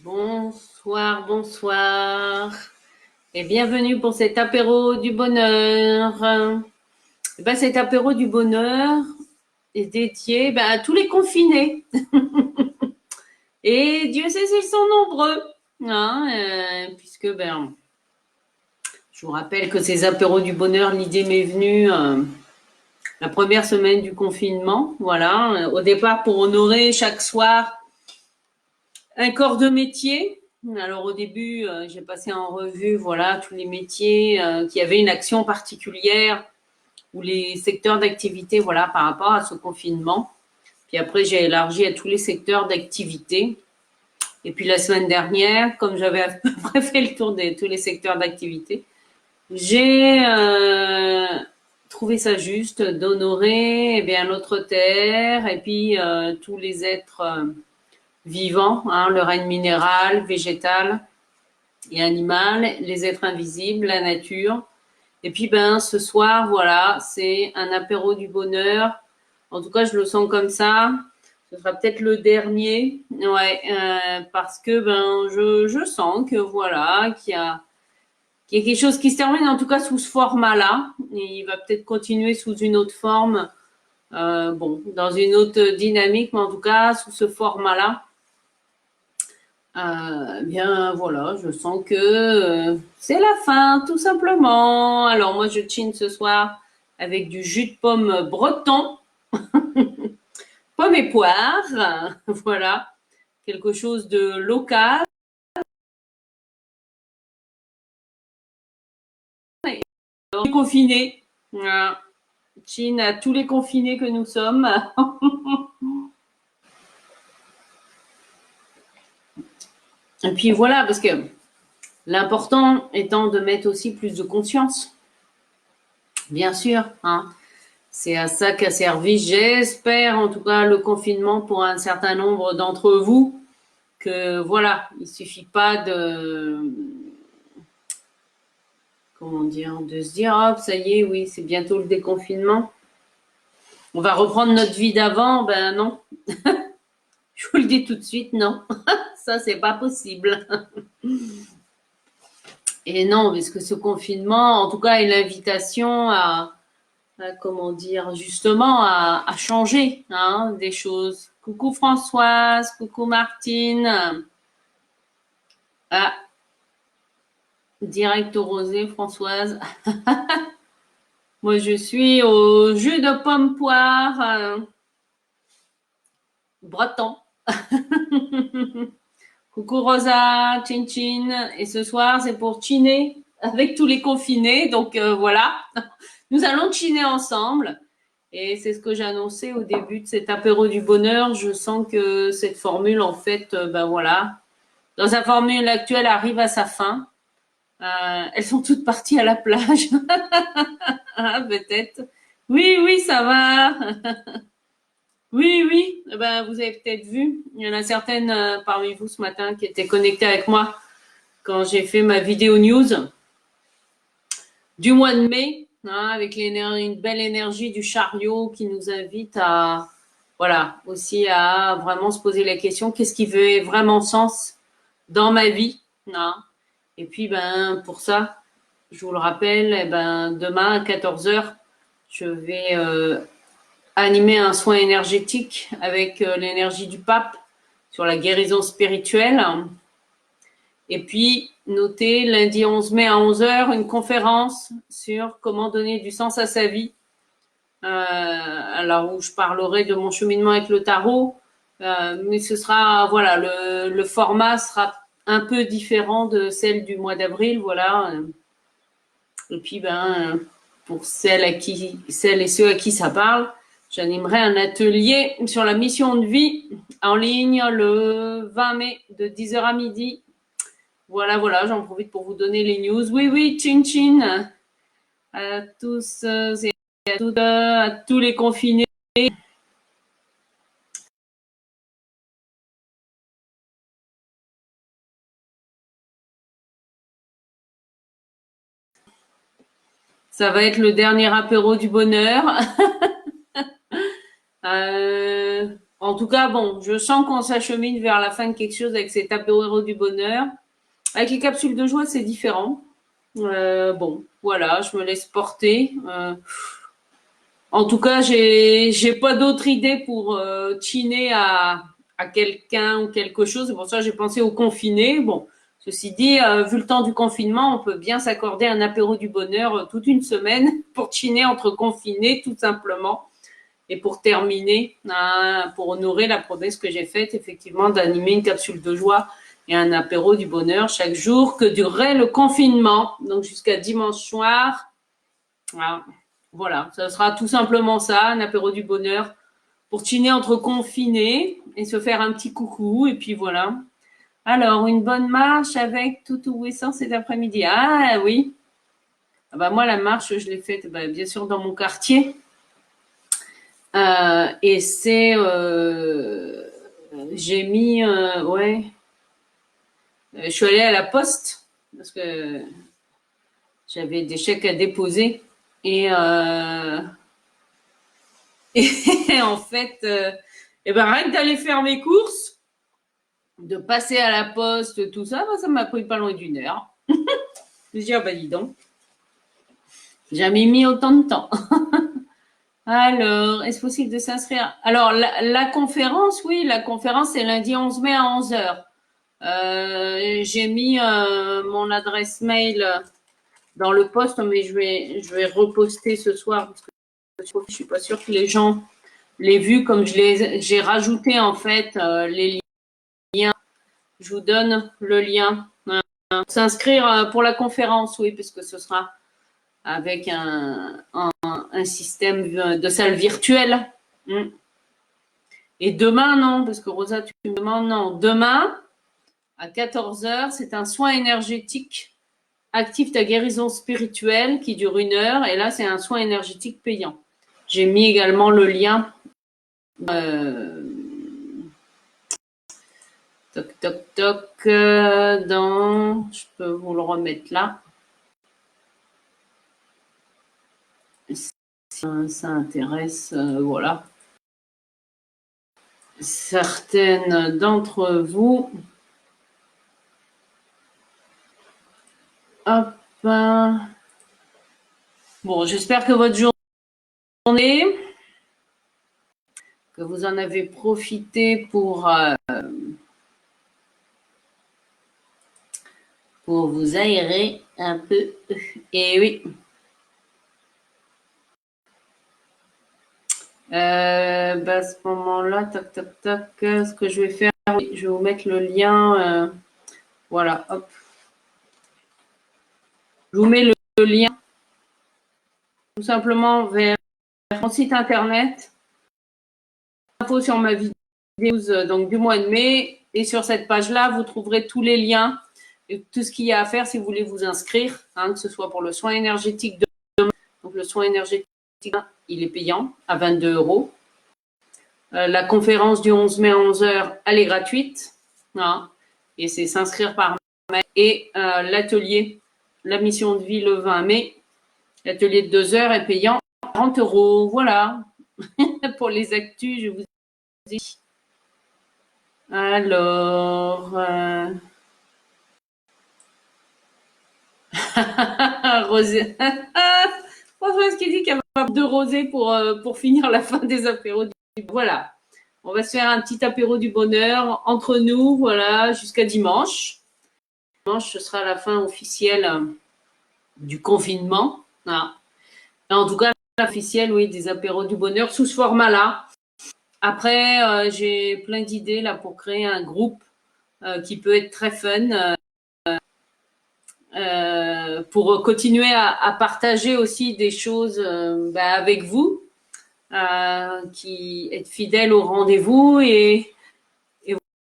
Bonsoir, bonsoir et bienvenue pour cet apéro du bonheur. Cet apéro du bonheur est dédié à tous les confinés. Et Dieu sait s'ils sont nombreux, hein, puisque je vous rappelle que ces apéros du bonheur, l'idée m'est venue la première semaine du confinement. Voilà, au départ pour honorer chaque soir un corps de métier. Alors au début, j'ai passé en revue voilà tous les métiers qui avaient une action particulière ou les secteurs d'activité voilà par rapport à ce confinement. Puis après j'ai élargi à tous les secteurs d'activité. Et puis la semaine dernière, comme j'avais à peu près fait le tour de tous les secteurs d'activité, j'ai trouvé ça juste d'honorer notre terre et puis tous les êtres vivants, hein, le règne minéral, végétal et animal, les êtres invisibles, la nature. Et puis ce soir, voilà, c'est un apéro du bonheur. En tout cas, je le sens comme ça. Ce sera peut-être le dernier, ouais, parce que je sens que voilà, qu'il y a quelque chose qui se termine en tout cas sous ce format-là. Et il va peut-être continuer sous une autre forme, dans une autre dynamique, mais en tout cas sous ce format-là. Bien voilà, je sens que c'est la fin, tout simplement. Alors moi, je chine ce soir avec du jus de pomme breton, pomme et poire, voilà, quelque chose de local. Alors, confiné, voilà. Chine à tous les confinés que nous sommes. Et puis voilà, parce que l'important étant de mettre aussi plus de conscience, bien sûr, hein. C'est à ça qu'a servi, j'espère, en tout cas, le confinement pour un certain nombre d'entre vous, que voilà, il suffit pas comment dire, de se dire, hop, ça y est, oui, c'est bientôt le déconfinement. On va reprendre notre vie d'avant. Ben non, je vous le dis tout de suite, non. Ça, c'est pas possible. Et non, parce que ce confinement, en tout cas, est l'invitation comment dire, justement, à changer hein, des choses. Coucou Françoise, coucou Martine. Ah, direct au rosé, Françoise. Moi, je suis au jus de pomme poire breton. Coucou Rosa, chin chin. Et ce soir, c'est pour chiner avec tous les confinés. Donc voilà, nous allons chiner ensemble. Et c'est ce que j'ai annoncé au début de cet apéro du bonheur. Je sens que cette formule, en fait, voilà, dans sa formule actuelle, arrive à sa fin. Elles sont toutes parties à la plage. Ah, peut-être. Oui, oui, ça va. Oui, oui. Vous avez peut-être vu. Il y en a certaines parmi vous ce matin qui étaient connectées avec moi quand j'ai fait ma vidéo news du mois de mai, hein, avec une belle énergie du chariot qui nous invite à, voilà, aussi à vraiment se poser la question, qu'est-ce qui fait vraiment sens dans ma vie, hein. Et puis, pour ça, je vous le rappelle, demain à 14 heures, je vais animer un soin énergétique avec l'énergie du pape sur la guérison spirituelle. Et puis, notez lundi 11 mai à 11 heures, une conférence sur comment donner du sens à sa vie. Alors, où je parlerai de mon cheminement avec le tarot. Mais ce sera, voilà, le format sera un peu différent de celle du mois d'avril, voilà. Et puis, pour celles et ceux à qui ça parle, j'animerai un atelier sur la mission de vie en ligne le 20 mai de 10 heures à midi. Voilà, voilà, j'en profite pour vous donner les news. Oui, oui, chin chin à tous et à toutes, à tous les confinés. Ça va être le dernier apéro du bonheur. En tout cas, bon, je sens qu'on s'achemine vers la fin de quelque chose avec cet apéro du bonheur. Avec les capsules de joie, c'est différent. Bon, voilà, je me laisse porter. En tout cas, j'ai pas d'autre idée pour chiner à quelqu'un ou quelque chose. C'est pour ça que j'ai pensé au confiné. Bon, ceci dit, vu le temps du confinement, on peut bien s'accorder un apéro du bonheur toute une semaine pour chiner entre confinés, tout simplement. Et pour terminer, pour honorer la promesse que j'ai faite, effectivement, d'animer une capsule de joie et un apéro du bonheur chaque jour que durerait le confinement, donc jusqu'à dimanche soir. Voilà, ça sera tout simplement ça, un apéro du bonheur pour chiner entre confinés et se faire un petit coucou. Et puis voilà. Alors, une bonne marche avec tout ou essence cet après-midi. Ah oui. Ah bah, moi, la marche, je l'ai faite bien sûr dans mon quartier. Et c'est, j'ai mis, ouais, je suis allée à la poste parce que j'avais des chèques à déposer et, et en fait, et ben rien que d'aller faire mes courses, de passer à la poste, tout ça, ça m'a pris pas loin d'une heure. Je me suis dit, ah bah dis donc, j'ai jamais mis autant de temps. Alors, est-ce possible de s'inscrire? Alors, la conférence, oui, la conférence, c'est lundi 11 mai à 11 heures. J'ai mis mon adresse mail dans le post, mais je vais reposter ce soir parce que je suis pas sûre que les gens l'aient vu comme j'ai rajouté en fait les liens. Je vous donne le lien. S'inscrire pour la conférence, oui, parce que ce sera avec un système de salle virtuelle. Et demain, non, parce que Rosa, tu me demandes, non. Demain, à 14 heures, c'est un soin énergétique active ta guérison spirituelle qui dure 1 heure. Et là, c'est un soin énergétique payant. J'ai mis également le lien. Toc, toc, toc. Je peux vous le remettre là. Si ça intéresse, voilà. Certaines d'entre vous. Hop. Bon, j'espère que votre journée, que vous en avez profité pour vous aérer un peu. Et oui. À ce moment-là, tac, tac, tac, ce que je vais faire, oui, je vais vous mettre le lien. Voilà, hop. Je vous mets le lien tout simplement vers mon site internet, info sur ma vidéo donc du mois de mai. Et sur cette page-là, vous trouverez tous les liens et tout ce qu'il y a à faire si vous voulez vous inscrire, que ce soit pour le soin énergétique de demain. Donc le soin énergétique, il est payant à 22 €. La conférence du 11 mai à 11 heures, elle est gratuite. Et c'est s'inscrire par mail. Et l'atelier, la mission de vie le 20 mai, l'atelier de 2 heures est payant 40 €. Voilà. Pour les actus, je vous dis. Alors, Rosé. François, ce qui dit qu'elle va de rosé pour finir la fin des apéros. Voilà. On va se faire un petit apéro du bonheur entre nous, voilà, jusqu'à dimanche. Dimanche, ce sera la fin officielle du confinement. En tout cas, officielle, oui, des apéros du bonheur sous ce format-là. Après, j'ai plein d'idées là pour créer un groupe qui peut être très fun. Pour continuer à partager aussi des choses avec vous, qui êtes fidèles au rendez-vous et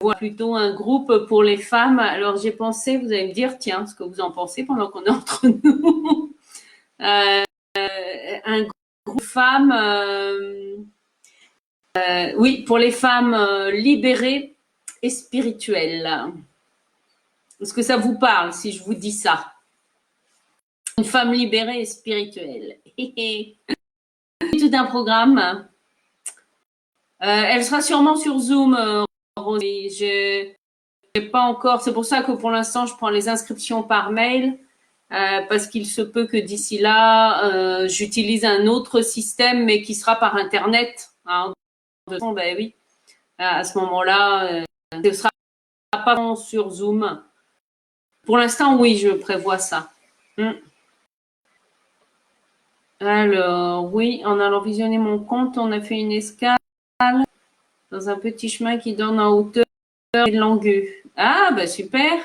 voilà, plutôt un groupe pour les femmes. Alors j'ai pensé, vous allez me dire, tiens, ce que vous en pensez pendant qu'on est entre nous. Un groupe de femmes, oui, pour les femmes libérées et spirituelles. Est-ce que ça vous parle si je vous dis ça? Une femme libérée et spirituelle. Tout un programme. Elle sera sûrement sur Zoom, Rosie. J'ai pas encore. C'est pour ça que pour l'instant, je prends les inscriptions par mail. Parce qu'il se peut que d'ici là, j'utilise un autre système, mais qui sera par Internet. Hein. Ben oui, à ce moment-là, ce ne sera pas sur Zoom. Pour l'instant, oui, je prévois ça. Alors, oui, en allant visionner mon compte, on a fait une escale dans un petit chemin qui donne en hauteur de Langueux. Ah, bah super.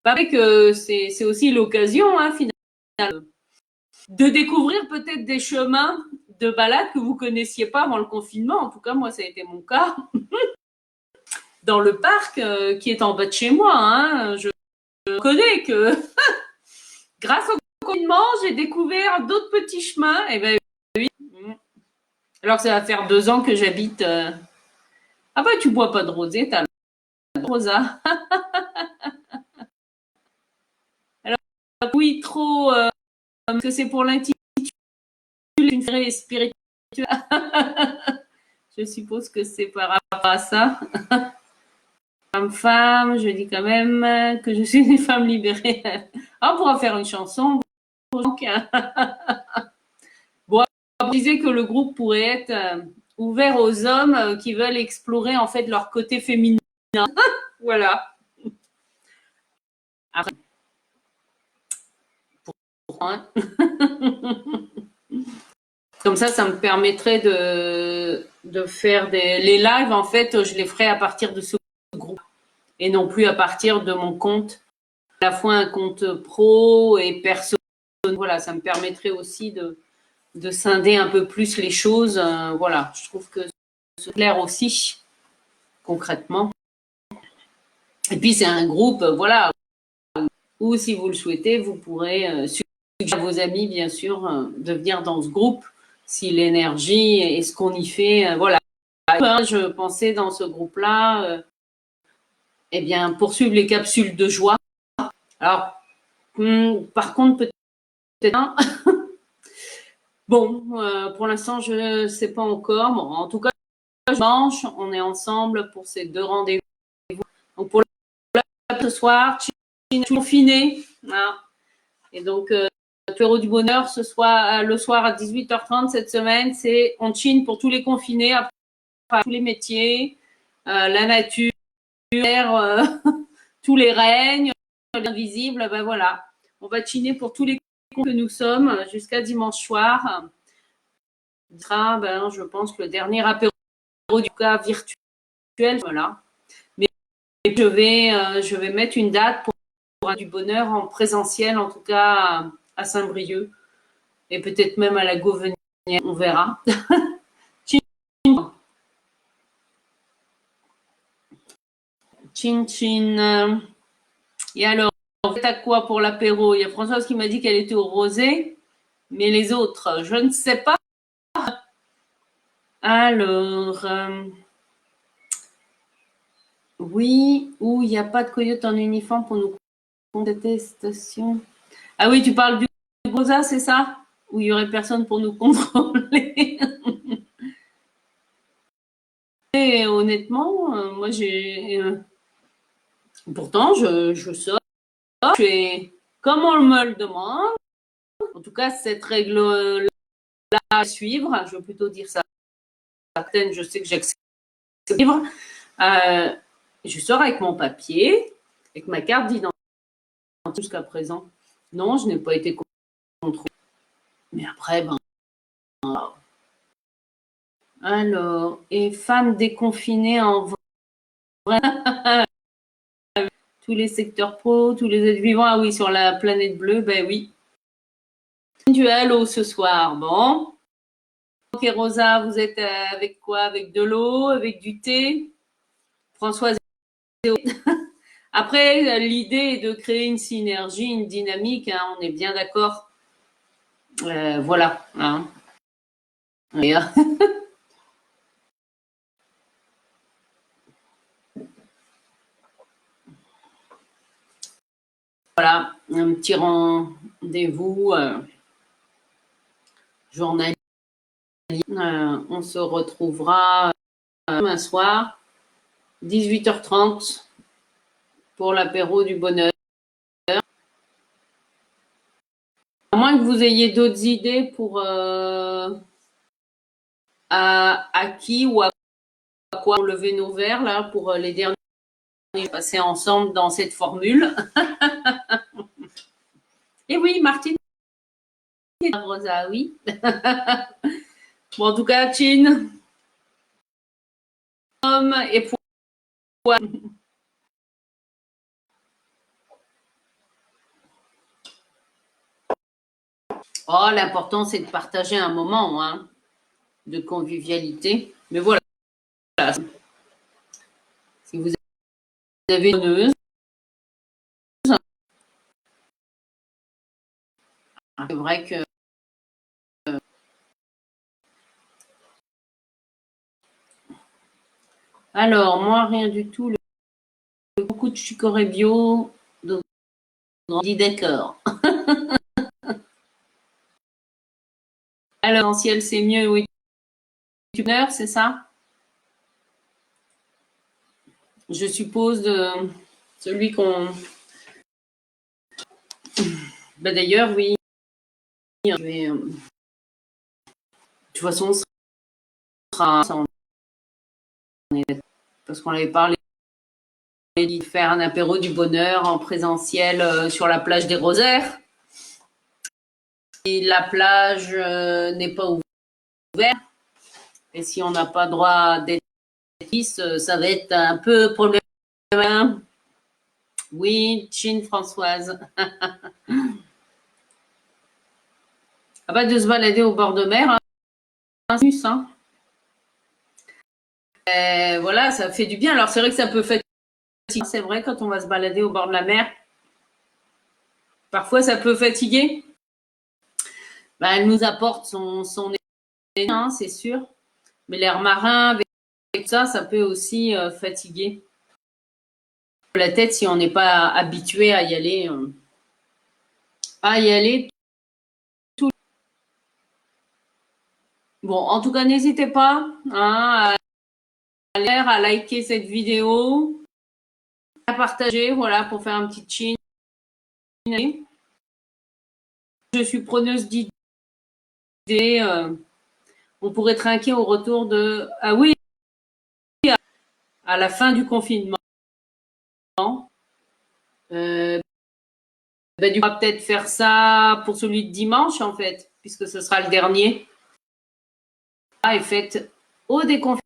Bah, que c'est aussi l'occasion, hein, finalement, de découvrir peut-être des chemins de balade que vous connaissiez pas avant le confinement. En tout cas, moi, ça a été mon cas. Dans le parc qui est en bas de chez moi, hein, je connais que grâce au confinement, j'ai découvert d'autres petits chemins. Et ben oui. Alors que ça va faire 2 ans que j'habite. Ah bah tu bois pas de rosé, t'as le rosa. Alors oui, trop. Parce que c'est pour l'intitulé une spirituelle. Je suppose que c'est par rapport à ça. Femme, je dis quand même que je suis une femme libérée. On pourra faire une chanson. Donc, bon, on disait que le groupe pourrait être ouvert aux hommes qui veulent explorer en fait leur côté féminin. Voilà. Après, hein. Comme ça me permettrait de faire les lives. En fait, je les ferai à partir de ce groupe et non plus à partir de mon compte. À la fois un compte pro et perso. Voilà, ça me permettrait aussi de scinder un peu plus les choses. Voilà, je trouve que c'est clair aussi, concrètement. Et puis, c'est un groupe, voilà, où si vous le souhaitez, vous pourrez suggérer à vos amis, bien sûr, de venir dans ce groupe, si l'énergie et ce qu'on y fait, voilà. Je pensais dans ce groupe-là, eh bien, poursuivre les capsules de joie. Alors, par contre, peut-être bon, pour l'instant, je ne sais pas encore. Bon, en tout cas, dimanche, on est ensemble pour ces 2 rendez-vous. Donc, pour ce soir, confiné. Voilà. Et donc, l'apéro du bonheur, le soir à 18h30 cette semaine, c'est on chine pour tous les confinés, après tous les métiers, la nature, tous les règnes, l'invisible. Ben voilà, on va chiner pour tous les que nous sommes jusqu'à dimanche soir. Ben, je pense que le dernier apéro du cas virtuel, voilà. Mais je vais mettre une date pour du bonheur en présentiel, en tout cas à Saint-Brieuc, et peut-être même à la Gauvenière, on verra. Chin chin. Et alors, vous êtes à quoi pour l'apéro? Il y a Françoise qui m'a dit qu'elle était au rosé, mais les autres, je ne sais pas. Alors, oui, ou il n'y a pas de coyote en uniforme pour nous contestation. Ah oui, tu parles du Rosa, c'est ça? Où il n'y aurait personne pour nous contrôler. Et honnêtement, moi j'ai. Pourtant, je sors, je fais comme on me le demande. En tout cas, cette règle-là à suivre, je veux plutôt dire ça. Certaines, je sais que j'accepte de suivre. Je sors avec mon papier, avec ma carte d'identité jusqu'à présent. Non, je n'ai pas été contrôlée. Mais après, ben. Alors, et femmes déconfinées en vrai. Tous les secteurs pro, tous les êtres vivants. Ah oui, sur la planète bleue, ben oui. Du halo ce soir. Bon. Ok, Rosa, vous êtes avec quoi? Avec de l'eau, avec du thé? Françoise. Après, l'idée est de créer une synergie, une dynamique. Hein, on est bien d'accord. Voilà. Hein. Et, voilà, un petit rendez-vous journalier. On se retrouvera demain soir, 18h30 pour l'apéro du bonheur. À moins que vous ayez d'autres idées pour à qui ou à quoi lever nos verres là pour les derniers passer ensemble dans cette formule. Et oui, Martine, Rosa, oui. Bon, en tout cas, Chin, homme et poids. Oh, l'important, c'est de partager un moment hein, de convivialité. Mais voilà, si vous avez une donneuse, c'est vrai que alors, moi, rien du tout. Beaucoup de chicorée bio. Donc, on dit d'accord. Alors, l'essentiel, c'est mieux, oui. C'est ça? Je suppose celui qu'on. Ben, d'ailleurs, oui. De toute façon, ce sera. Parce qu'on avait parlé de faire un apéro du bonheur en présentiel sur la plage des Rosaires. Et la plage n'est pas ouverte. Et si on n'a pas droit d'être 10, ça va être un peu problématique. Oui, Chine Françoise. Ah bah de se balader au bord de mer, hein. Voilà, ça fait du bien. Alors c'est vrai que ça peut fatiguer. C'est vrai quand on va se balader au bord de la mer. Parfois ça peut fatiguer. Bah, elle nous apporte son hein, c'est sûr. Mais l'air marin avec ça, ça peut aussi fatiguer la tête si on n'est pas habitué à y aller. À y aller. Bon, en tout cas, n'hésitez pas hein, à liker cette vidéo, à partager, voilà, pour faire un petit chin. Je suis preneuse d'idées. On pourrait trinquer au retour de... Ah oui, à la fin du confinement. Ben, on va peut-être faire ça pour celui de dimanche, en fait, puisque ce sera le dernier. Ah, est faite au déconfinement.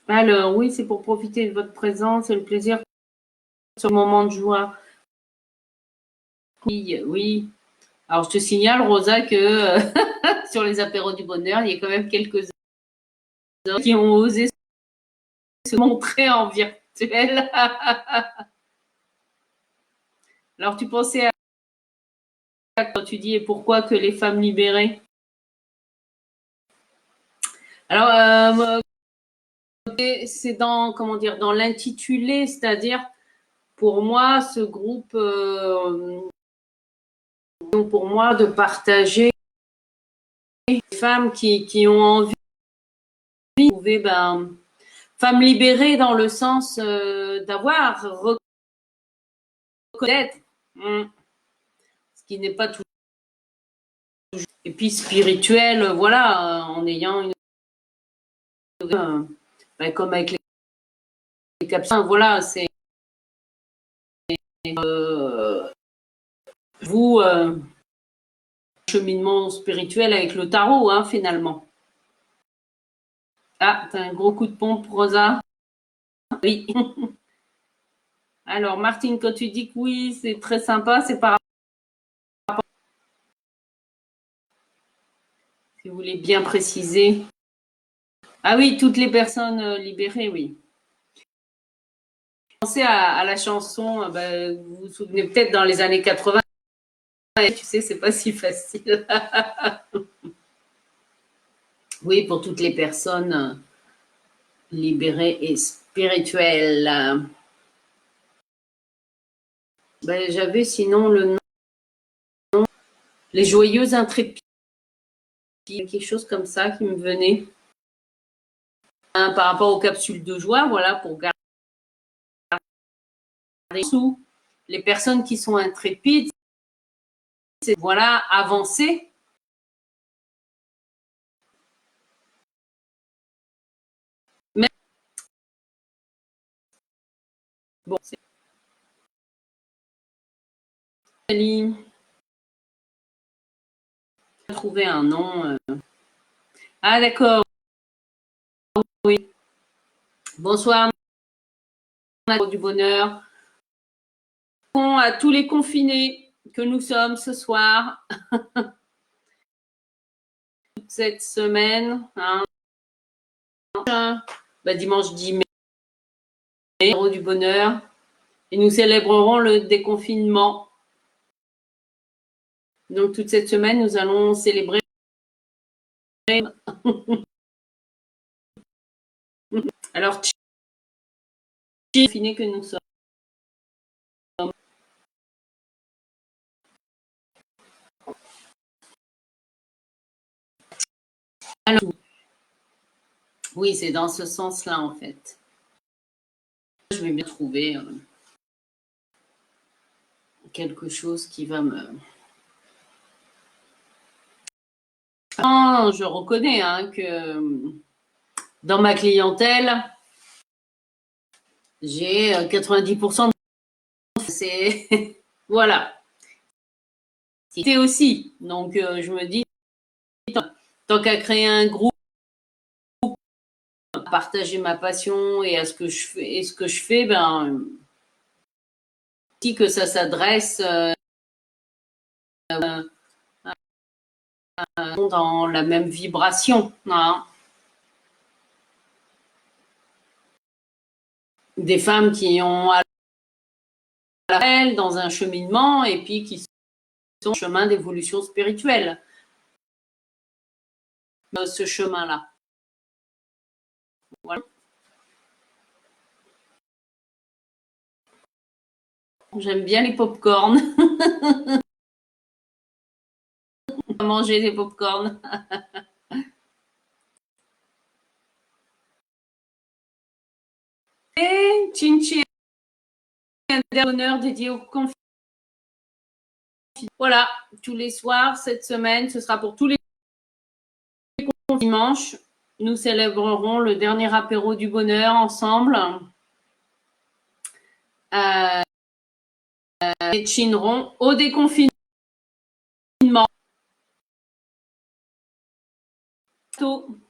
Alors, oui, c'est pour profiter de votre présence et le plaisir sur le moment de joie. Oui, oui. Alors, je te signale, Rosa, que sur les apéros du bonheur, il y a quand même quelques hommes qui ont osé se montrer en virtuel. Alors, tu pensais à quand tu dis et pourquoi que les femmes libérées? Alors, c'est dans, comment dire, dans l'intitulé, c'est-à-dire, pour moi, ce groupe, pour moi, de partager les femmes qui ont envie de trouver, ben, femmes libérées dans le sens d'avoir reconnaître, ce qui n'est pas tout. Et puis spirituel, voilà, en ayant une. Ben, comme avec les capsules, voilà, c'est. Vous, cheminement spirituel avec le tarot, hein, finalement. Ah, t'as un gros coup de pompe, Rosa. Oui. Alors, Martine, quand tu dis que oui, c'est très sympa, c'est par rapport. Si vous voulez bien préciser. Ah oui, toutes les personnes libérées, oui. Pensez à la chanson, vous vous souvenez peut-être dans les années 80. Tu sais, c'est pas si facile. Oui, pour toutes les personnes libérées et spirituelles. Ben, j'avais sinon le nom, les joyeuses intrépides, quelque chose comme ça qui me venait. par rapport aux capsules de joie, voilà, pour garder sous les personnes qui sont intrépides, c'est voilà, avancer. Mais bon, c'est trouver un nom. Ah d'accord, oui. Bonsoir, du bonheur. Bon, à tous les confinés que nous sommes ce soir, toute cette semaine, hein, dimanche 10 mai, du bonheur, et nous célébrerons le déconfinement. Donc toute cette semaine, nous allons célébrer. Alors, confinés que nous sommes. Alors, oui, c'est dans ce sens-là, en fait. Je vais bien trouver quelque chose qui va me... Je reconnais hein, que dans ma clientèle, j'ai 90% de... C'est... voilà. C'est aussi. Donc, je me dis, tant qu'à créer un groupe, à partager ma passion et à ce que je fais, ben, que ça s'adresse dans la même vibration. Hein. Des femmes qui ont à elle dans un cheminement et puis qui sont en chemin d'évolution spirituelle. Ce chemin-là. Voilà. J'aime bien les pop-corn. Manger des pop-corn. Et Chinchi, un honneur dédié au confinement. Voilà, tous les soirs, cette semaine, ce sera pour tous les dimanches. Nous célébrerons le dernier apéro du bonheur ensemble. Et chinerons au déconfinement. Tout.